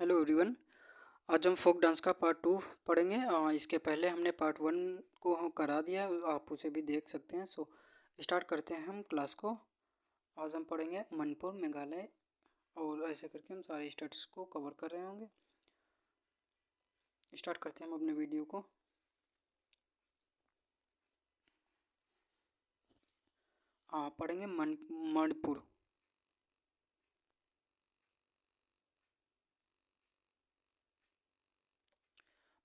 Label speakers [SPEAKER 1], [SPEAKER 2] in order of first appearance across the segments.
[SPEAKER 1] Hello everyone. आज हम folk dance का पार्ट 2 पढ़ेंगे। इसके पहले हमने पार्ट 1 को हम करा दिया, आप उसे भी देख सकते हैं। सो स्टार्ट करते हैं हम क्लास को। आज हम पढ़ेंगे मणिपुर, मेघालय और ऐसे करके हम सारे स्टेट्स को कवर कर रहे होंगे। स्टार्ट करते हैं हम अपने वीडियो को। पढ़ेंगे मणिपुर।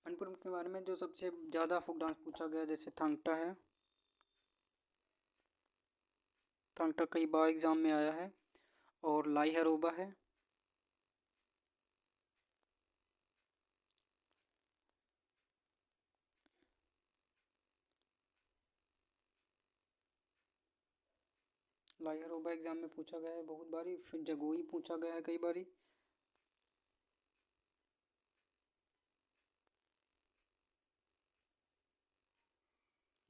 [SPEAKER 1] मणिपुर के बारे में जो सबसे ज़्यादा फोक डांस पूछा गया जैसे थांगटा है। थांगटा कई बार एग्ज़ाम में आया है। और लाई हरोबा है। लाई हरोबा एग्ज़ाम में पूछा गया है बहुत बारी। फिर जगोई पूछा गया है कई बारी।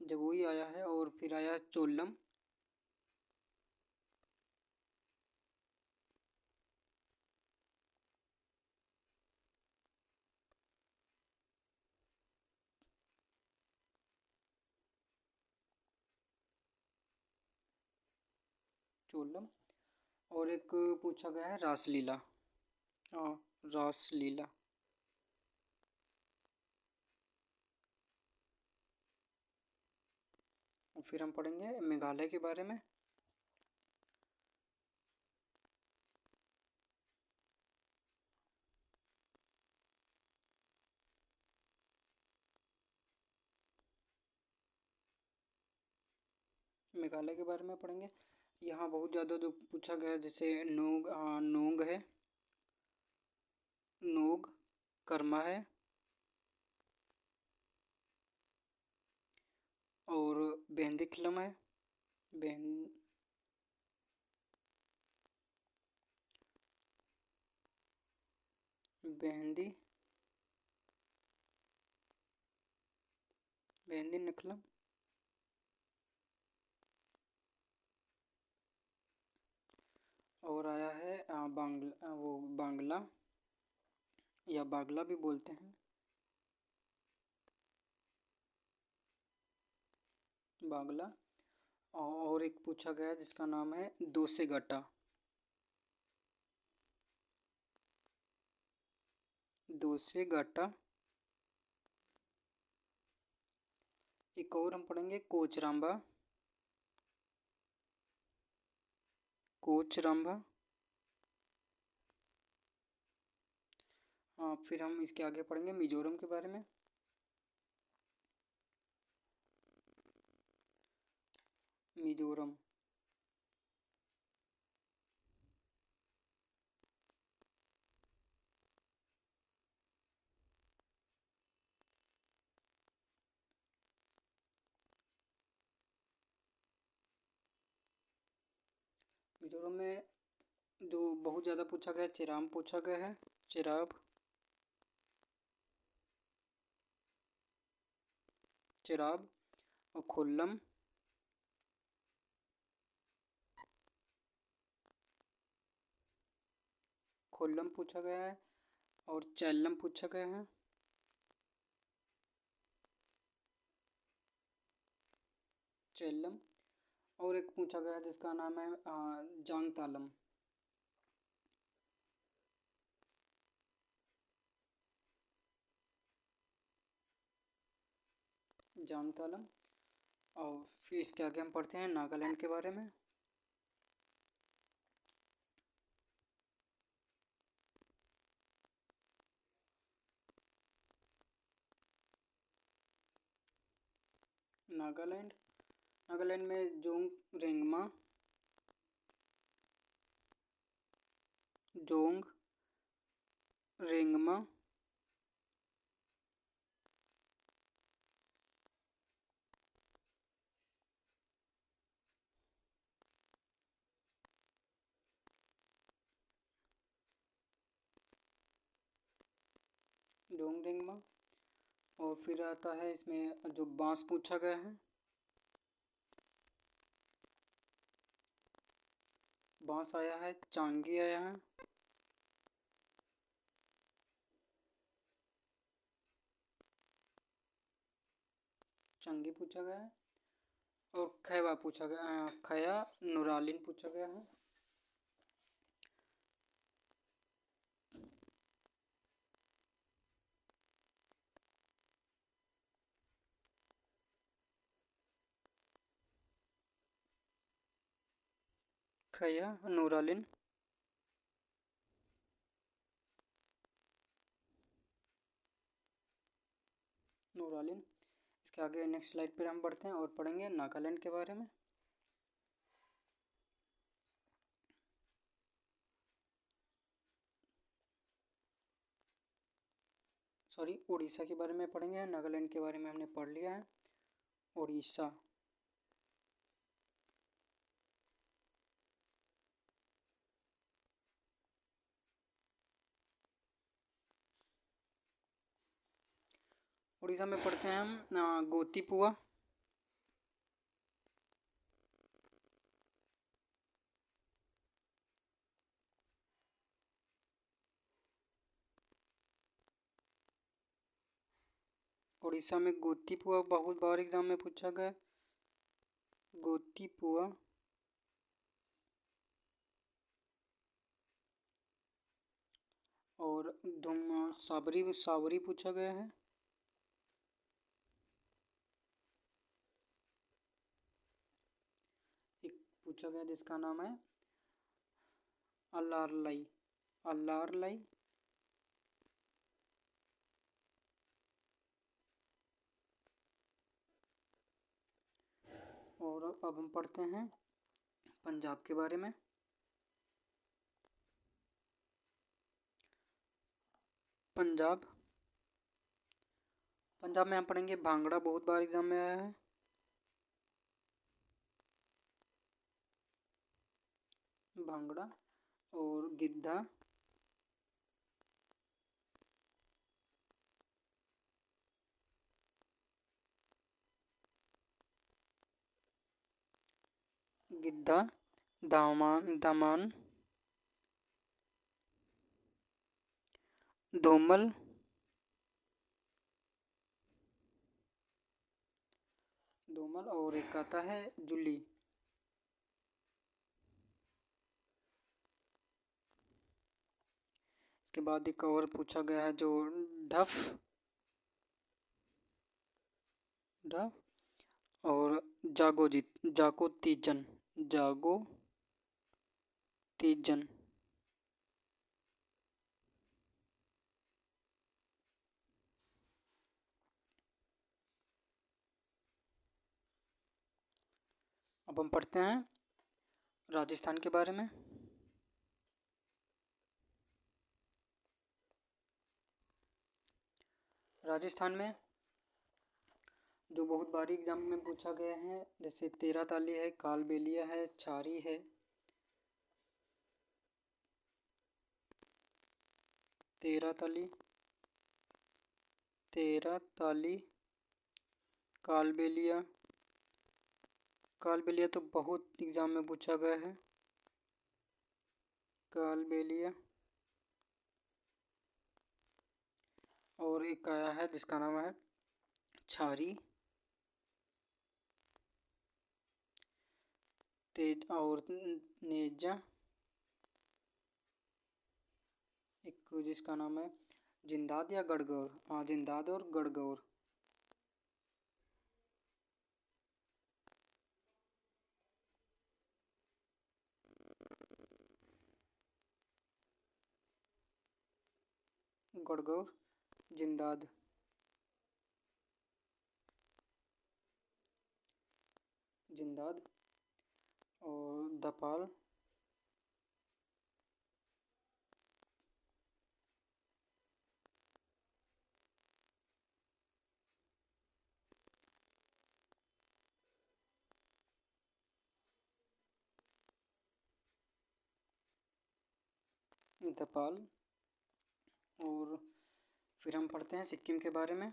[SPEAKER 1] जगोई आया है और फिर आया चोलम। चोलम। और एक पूछा गया है रासलीला। हाँ, रासलीला। और फिर हम पढ़ेंगे मेघालय के बारे में। मेघालय के बारे में पढ़ेंगे। यहाँ बहुत ज़्यादा जो पूछा गया है जैसे नोंग है, नोग, कर्मा है और बेंदी खिलम है। बेन बेंदी बेंदी निखलम। और आया है वो बांग्ला या बागला भी बोलते हैं। बागला। और एक पूछा गया है जिसका नाम है दोसे गटा। दोसे गटा। एक और हम पढ़ेंगे कोचराम्बा। कोचराम्बा। हाँ, फिर हम इसके आगे पढ़ेंगे मिजोरम के बारे में। मिजोरम। मिजोरम में जो बहुत ज़्यादा पूछा गया है चिराम पूछा गया है। चिराब। चिराब और खुल्लम। खुल्लम पूछा गया है और चैलम पूछा गया है। चैलम। और एक पूछा गया है जिसका नाम है जांग तालम। जांग तालम। और फिर इसके आगे हम पढ़ते हैं नागालैंड के बारे में। नागालैंड। नागालैंड में Jong Rengma. Jong Rengma. Jong Rengma. और फिर आता है इसमें जो बांस पूछा गया है। बांस आया है चांगी आया है। चंगी पूछा गया है। और खैवा पूछा गया, खया नुरालिन पूछा गया है। खया नुरालिन। नूरालिन। इसके आगे नेक्स्ट स्लाइड पर हम बढ़ते हैं और पढ़ेंगे नागालैंड के बारे में। सॉरी, उड़ीसा के बारे में पढ़ेंगे। नागालैंड के बारे में हमने पढ़ लिया है। उड़ीसा। उड़ीसा में पढ़ते हैं हम गोतीपुआ। उड़ीसा में गोतीपुआ बहुत बार एग्जाम में पूछा गया। गोतीपुआ। और धुम साबरी सावरी पूछा गया है। एक पूछा गया जिसका नाम है अल्लारलाई। अल्लारलाई। और अब हम पढ़ते हैं पंजाब के बारे में। पंजाब। पंजाब में हम पढ़ेंगे भांगड़ा, बहुत बार एग्जाम में आया है। भांगड़ा। और गिद्धा। गिद्धा। दामान। धूमल। धूमल। और एक आता है जुली। इसके बाद एक और पूछा गया है जो ढफ। ढफ। और जागो तीजन। जागो तीजन। अब हम पढ़ते हैं राजस्थान के बारे में। राजस्थान में जो बहुत बारी एग्जाम में पूछा गया है, जैसे तेरह ताली है, कालबेलिया है, छारी है। तेरह ताली कालबेलिया। कालबेलिया तो बहुत एग्जाम में पूछा गया है। कालबेलिया। और एक आया है जिसका नाम है छारी। तेज और नेजा। एक जिसका नाम है जिंदाद या गढ़गौर। हाँ, जिंदाद और गढ़गौर। गढ़गौर। जिंदाद। जिंदाद। और दपाल। दपाल। और फिर हम पढ़ते हैं सिक्किम के बारे में।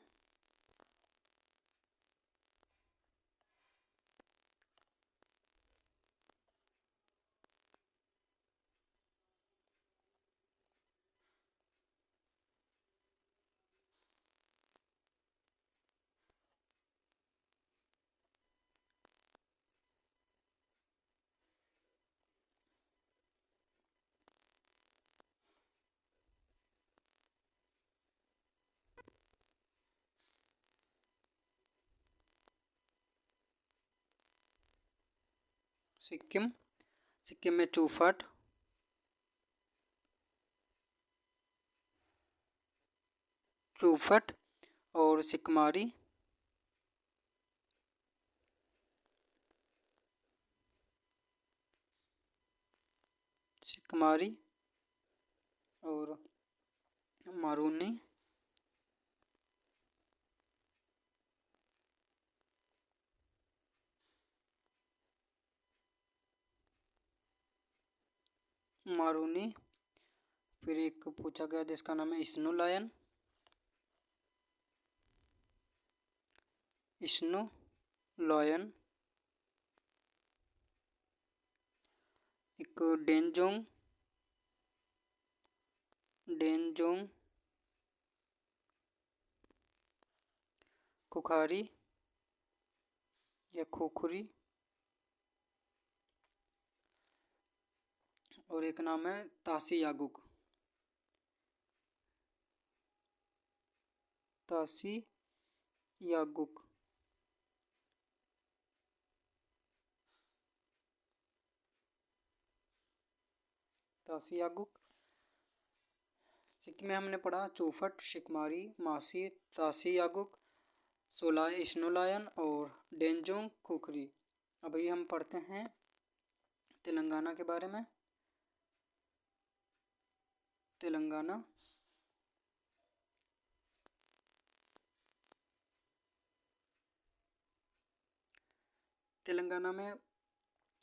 [SPEAKER 1] सिक्किम, सिक्किम में चौफट, चौफट और सिकमारी, सिकमारी और मारूनी, मारूनी। फिर एक पूछा गया जिसका नाम है स्नो लायन, स्नो लायन। एक डेंजोंग, डेंजोंग, खुखारी या खोखरी, और एक नाम है तासी यागुक, तासी यागुक। तासी यागुक। सिक्किम में हमने पढ़ा चौफट, शिकमारी, मासी, तासी यागुक, सोलाय स्नोलायन और डेंजोंग खुखरी। अभी हम पढ़ते हैं तेलंगाना के बारे में। तेलंगाना, तेलंगाना में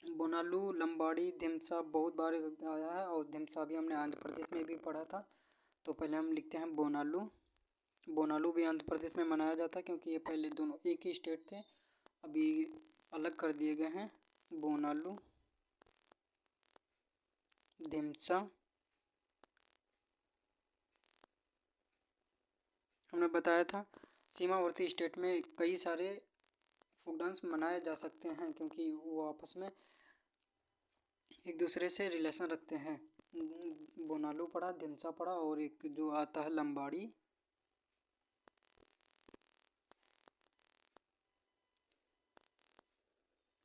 [SPEAKER 1] बोनालू, लंबाड़ी, धिमसा बहुत बार आया है, और धिमसा भी हमने आंध्र प्रदेश में भी पढ़ा था। तो पहले हम लिखते हैं बोनालू। बोनालू भी आंध्र प्रदेश में मनाया जाता है क्योंकि ये पहले दोनों एक ही स्टेट थे, अभी अलग कर दिए गए हैं। बोनालू, धिमसा। हमने बताया था सीमावर्ती स्टेट में कई सारे फोक डांस मनाए जा सकते हैं क्योंकि वो आपस में एक दूसरे से रिलेशन रखते हैं। बोनालू पढ़ा, धिमसा पढ़ा, और एक जो आता है लंबाड़ी,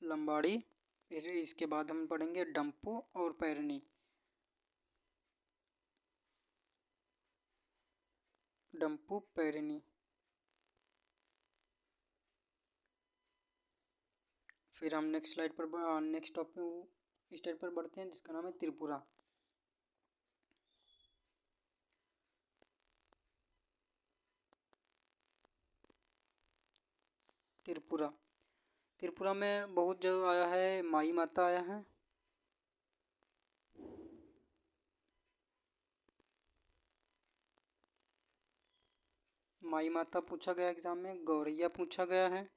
[SPEAKER 1] लंबाड़ी। फिर इसके बाद हम पढ़ेंगे डंपू और पैरनी, डंपू पैरनी। फिर हम नेक्स्ट स्लाइड पर नेक्स्ट टॉपिक स्टेट पर बढ़ते हैं जिसका नाम है त्रिपुरा। त्रिपुरा, त्रिपुरा में बहुत जो आया है माई माता आया है, माई माता पूछा गया एग्जाम में। गौरैया पूछा गया है,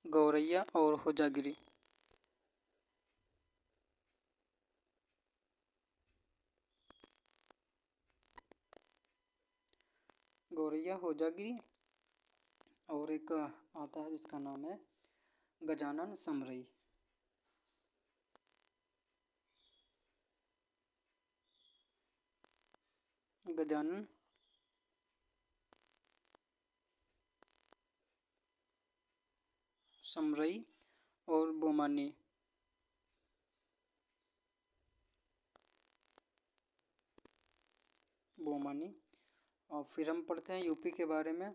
[SPEAKER 1] गौरैया और होजागिरी। गौरैया, होजागिरी, और एक आता है जिसका नाम है गजानन समरई। गजानन समरई और बोमानी। बोमानी। और फिर हम पढ़ते हैं यूपी के बारे में।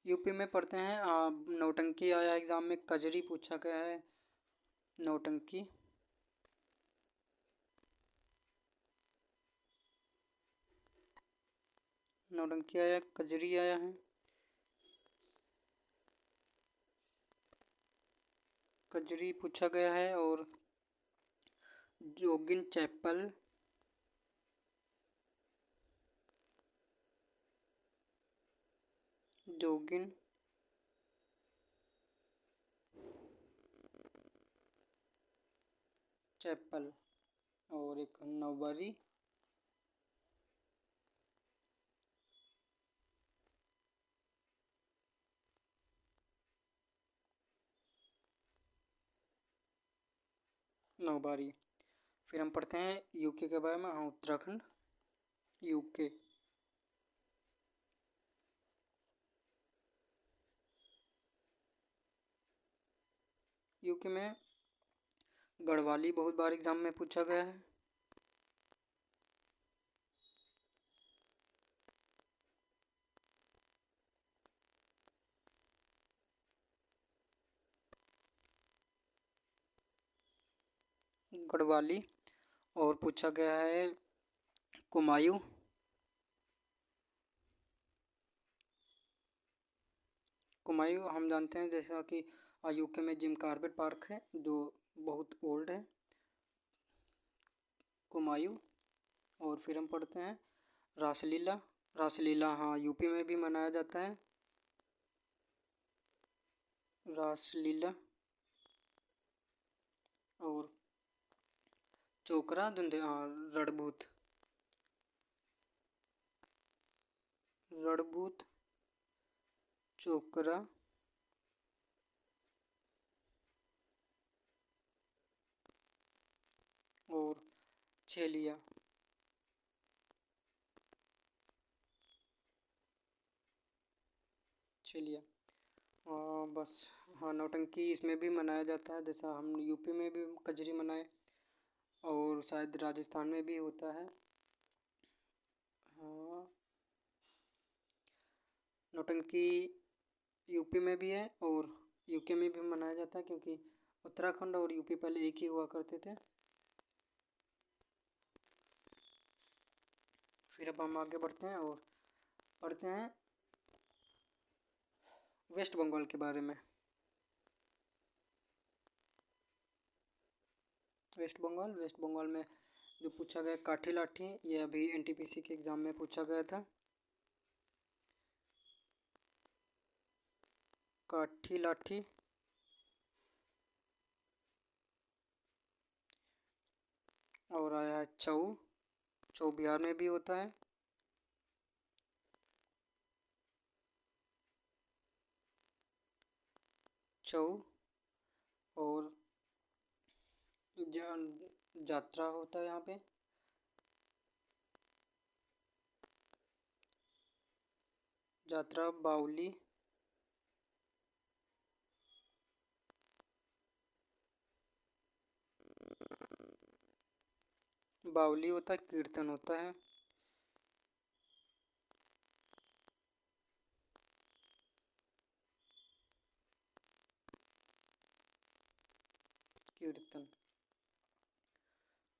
[SPEAKER 1] यूपी में पढ़ते हैं नौटंकी आया एग्जाम में, कजरी पूछा गया है, नौटंकी। नौटंकी आया, कजरी आया है, कजरी पूछा गया है, और जोगिन चैपल, जोगिन चैपल, और एक नौबरी, नौबारी। फिर हम पढ़ते हैं यूके के बारे में। हाँ, उत्तराखंड, यूके। यूके में गढ़वाली बहुत बार एग्जाम में पूछा गया है। गढ़वाली। और पूछा गया है कुमायूं। कुमायूं हम जानते हैं जैसा कि यूके में जिम कॉर्बेट पार्क है जो बहुत ओल्ड है, कुमायूं। और फिर हम पढ़ते हैं रासलीला। रासलीला हाँ यूपी में भी मनाया जाता है, रासलीला। और चोकरा धुंधे हाँ रणभूत, रणभूत, चोकरा। और छेलिया। छेलिया बस। हाँ, नौटंकी इसमें भी मनाया जाता है, जैसा हम यूपी में भी कजरी मनाए और शायद राजस्थान में भी होता है। हाँ, नौटंकी यूपी में भी है और यूके में भी मनाया जाता है, क्योंकि उत्तराखंड और यूपी पहले एक ही हुआ करते थे। फिर अब हम आगे बढ़ते हैं और पढ़ते हैं वेस्ट बंगाल के बारे में। वेस्ट बंगाल में जो पूछा गया काठी लाठी, ये अभी एनटीपीसी के एग्ज़ाम में पूछा गया था। काठी लाठी। और आया है छऊ। छऊ बिहार में भी होता है। छऊ। और जात्रा होता है यहाँ पे। जात्रा बाउली। बाउली होता है, कीर्तन होता है। कीर्तन।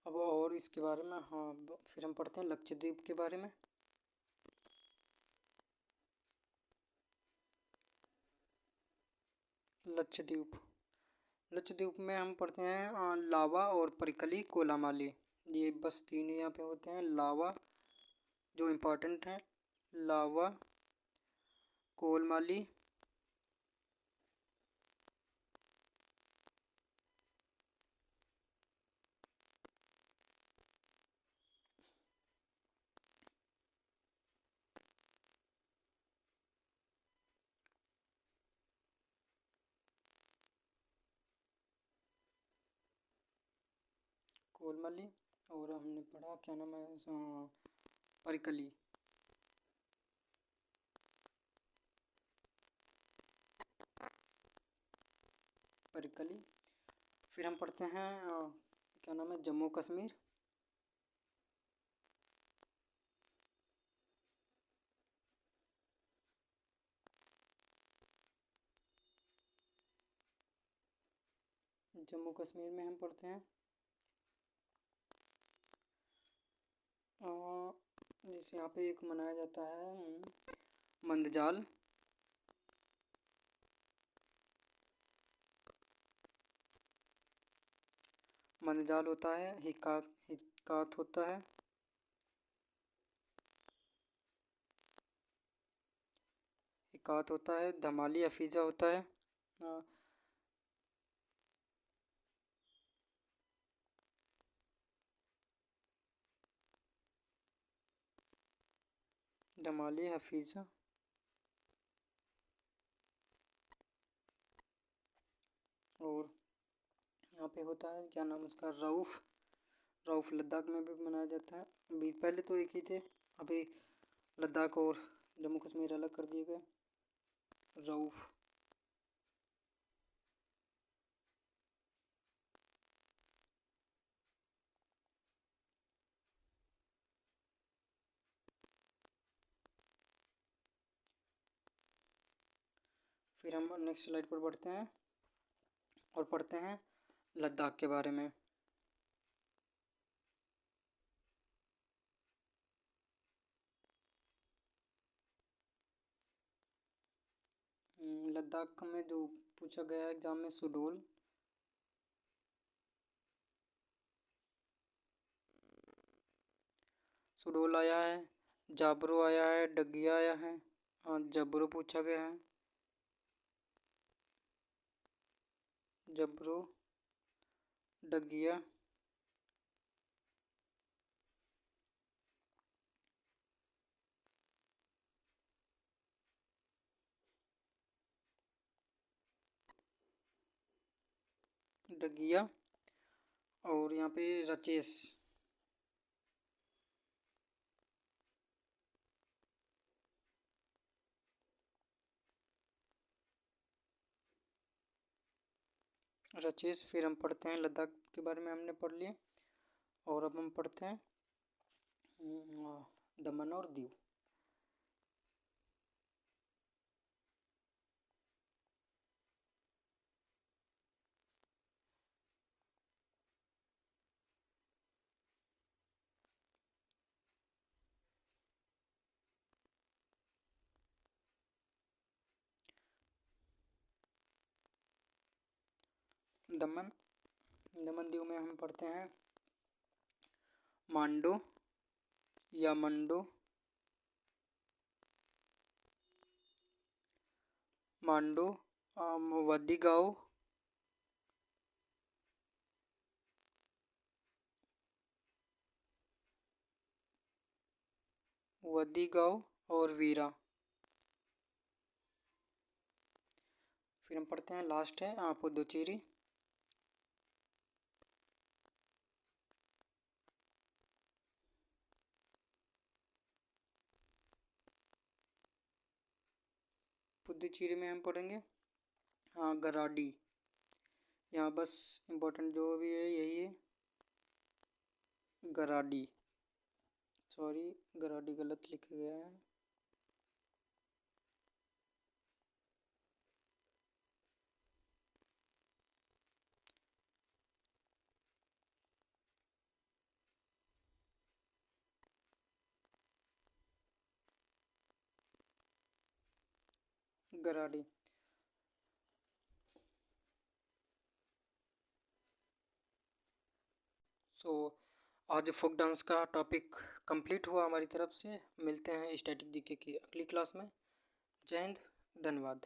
[SPEAKER 1] अब और इसके बारे में हाँ फिर हम पढ़ते हैं लक्षद्वीप के बारे में। लक्षद्वीप। लक्षद्वीप में हम पढ़ते हैं लावा और परिकली कोलामाली। ये बस तीन यहाँ पे होते हैं। लावा जो इम्पोर्टेंट है, लावा, कोलमाली। कोलमाली। और हमने पढ़ा क्या नाम है परिकली। परिकली। फिर हम पढ़ते हैं क्या नाम है जम्मू कश्मीर। जम्मू कश्मीर में हम पढ़ते हैं जैसे यहाँ पे एक मनाया जाता है मंदजाल। मंदजाल होता है, हिक्कात होता है। हिक्कात होता है, धमाली अफीज़ा होता है। अ, धमाली हफीज़ा। और यहाँ पे होता है, क्या नाम उसका, रऊफ़। रऊफ़ लद्दाख में भी मनाया जाता है। अभी पहले तो एक ही थे, अभी लद्दाख और जम्मू कश्मीर अलग कर दिए गए। रऊफ़। फिर हम नेक्स्ट स्लाइड पर बढ़ते हैं और पढ़ते हैं लद्दाख के बारे में। लद्दाख में जो पूछा गया है एग्ज़ाम में, सुडोल, सुडोल आया है, जाबरो आया है, डगिया आया है, जबरो पूछा गया है, जबरो, डगिया, डगिया, और यहाँ पे रचेस। रचेस। फिर हम पढ़ते हैं लद्दाख के बारे में हमने पढ़ लिया, और अब हम पढ़ते हैं दमन और दीव। दमन, दमन दीव में हम पढ़ते हैं मांडो या मंडो, मांडो, वदिगाओ, वदिगाओ और वीरा। फिर हम पढ़ते हैं, लास्ट है पुदुचेरी। पुदुचेरी में हम पढ़ेंगे गराडी। यहाँ बस इम्पोर्टेंट जो भी है यही है, गराडी। सॉरी, गराडी गलत लिखा गया है। गराडी। सो आज फोक डांस का टॉपिक कंप्लीट हुआ हमारी तरफ से। मिलते हैं स्टैटिक जीके की अगली क्लास में। जय हिंद, धन्यवाद।